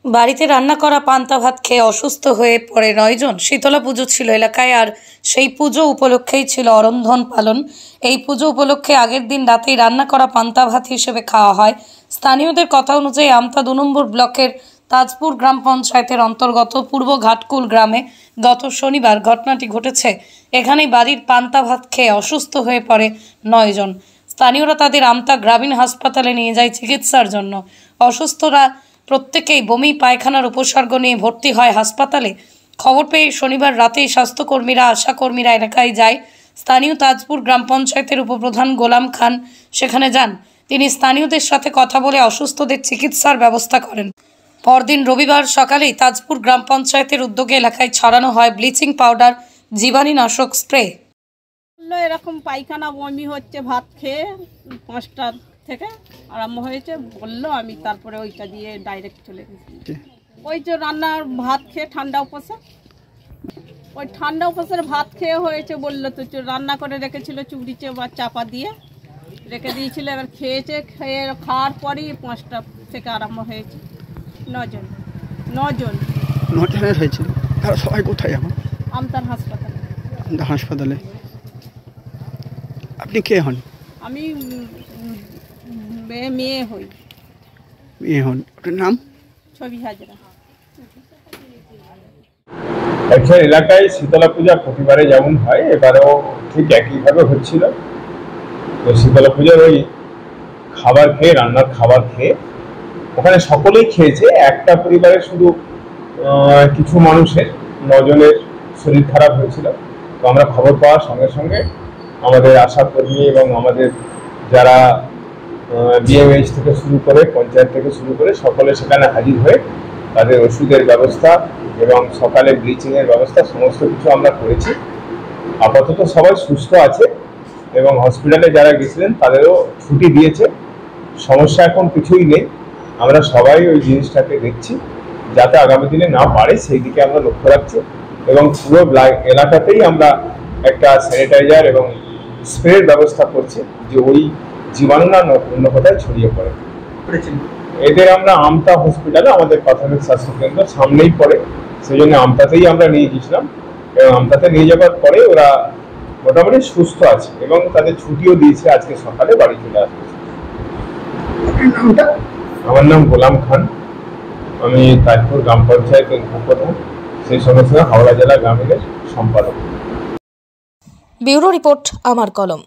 বাড়িতে রান্না করা পান্তা ভাত খেয়ে অসুস্থ হয়ে পড়ে ৯ জন। শীতলা পুজো ছিল এলাকায়, আর সেই পুজো উপলক্ষেই ছিল অরন্ধন পালন। এই পুজো উপলক্ষে আগের দিন রাতেই রান্না করা পান্তা ভাত হিসেবে খাওয়া হয়। স্থানীয়দের কথা অনুযায়ী আমতা ২ নম্বর ব্লকের তাজপুর গ্রাম পঞ্চায়েতের অন্তর্গত পূর্ব ঘাটকুল গ্রামে গত শনিবার ঘটনাটি ঘটেছে। এখানেই বাড়ির পান্তা ভাত খেয়ে অসুস্থ হয়ে পড়ে ৯ জন। স্থানীয়রা তাদের আমতা গ্রামীণ হাসপাতালে নিয়ে যায় চিকিৎসার জন্য। অসুস্থরা প্রত্যেকেই বমি পায়খানার উপসর্গ নিয়ে ভর্তি হয় হাসপাতালে। খবর পেয়ে শনিবার রাতেই স্বাস্থ্যকর্মীরা আশাকর্মীরা এলাকায় যায়। স্থানীয় তাজপুর গ্রাম পঞ্চায়েতের উপপ্রধান গোলাম খান সেখানে যান। তিনি স্থানীয়দের সাথে কথা বলে অসুস্থদের চিকিৎসার ব্যবস্থা করেন। পরদিন রবিবার সকালেই তাজপুর গ্রাম পঞ্চায়েতের উদ্যোগে এলাকায় ছড়ানো হয় ব্লিচিং পাউডার, জীবাণুনাশক স্প্রে। এরকম পায়খানা বমি হচ্ছে, ভাত খেয়ে 5টা থেকে আরম্ভ হয়েছে বললো। আমি তারপরে ওইটা দিয়ে ডাইরেক্ট চলে গেছি। ওই যে রান্নার ভাত খেয়ে ঠান্ডা উপসে, ওই ঠান্ডা উপসের ভাত খেয়ে হয়েছে বললো। তো রান্না করে রেখেছিল চুবড়িতে বা চাপা দিয়ে রেখে দিয়েছিল। এবার খেয়েছে, খেয়ে খাওয়ার পরই 5টা থেকে আরম্ভ হয়েছে। 9 জন হয়েছিল। তারা সবাই কোথায়? এখন আমতার হাসপাতালে। হাসপাতালে আপনি কে হন? আমি মেয়ে হই। মেয়ে হন, ওটার নাম? ছবি হাজরা। এলাকায় শীতলা পূজা প্রতিবারে যেমন হয়, এবারেও ঠিক একইভাবে হচ্ছিল। তো শীতলা পূজার ওই খাবার খেয়ে, রান্নার খাবার খেয়ে ওখানে সকলেই খেয়েছে। একটা পরিবারের শুধু কিছু মানুষের 9 জনের শরীর খারাপ হয়েছিল। তো আমরা খবর পাওয়ার সঙ্গে সঙ্গে আমাদের আশাকর্মী এবং আমাদের যারা বিএমএইচ থেকে শুরু করে পঞ্চায়েত থেকে শুরু করে সকলে সেখানে হাজির হয়ে তাদের ওষুধের ব্যবস্থা এবং সকালে ব্লিচিংয়ের ব্যবস্থা সমস্ত কিছু আমরা করেছি। আপাতত সবাই সুস্থ আছে এবং হসপিটালে যারা গেছিলেন তাদেরও ছুটি দিয়েছে। সমস্যা এখন কিছুই নেই। আমরা সবাই ওই জিনিসটাকে দেখছি যাতে আগামী দিনে না বাড়ে, সেই দিকে আমরা লক্ষ্য রাখছি এবং পুরো এলাকাতেই আমরা একটা স্যানিটাইজার এবং স্প্রের ব্যবস্থা করছি যে ওই জীবাণু না অন্য কোথায় ছড়িয়ে পড়ে। এদের আমরা আমতা হসপিটালে, আমাদের প্রাথমিক স্বাস্থ্যকেন্দ্র সামনেই পড়ে, সেই জন্য আমতাতেই আমরা নিয়ে গেছিলাম এবং আমতাতে নিয়ে যাওয়ার পরে ওরা মোটামুটি সুস্থ আছে এবং তাদের ছুটিও দিয়েছে। আজকে সকালে বাড়ি চলে আসছে। আমার নাম গোলাম খান, আমি তাজপুর গ্রাম পঞ্চায়েতের উপপ্রধান, সেই সঙ্গে সঙ্গে হাওড়া জেলা গ্রামীণের সম্পাদক। ব্যুরো রিপোর্ট, আমার কলম।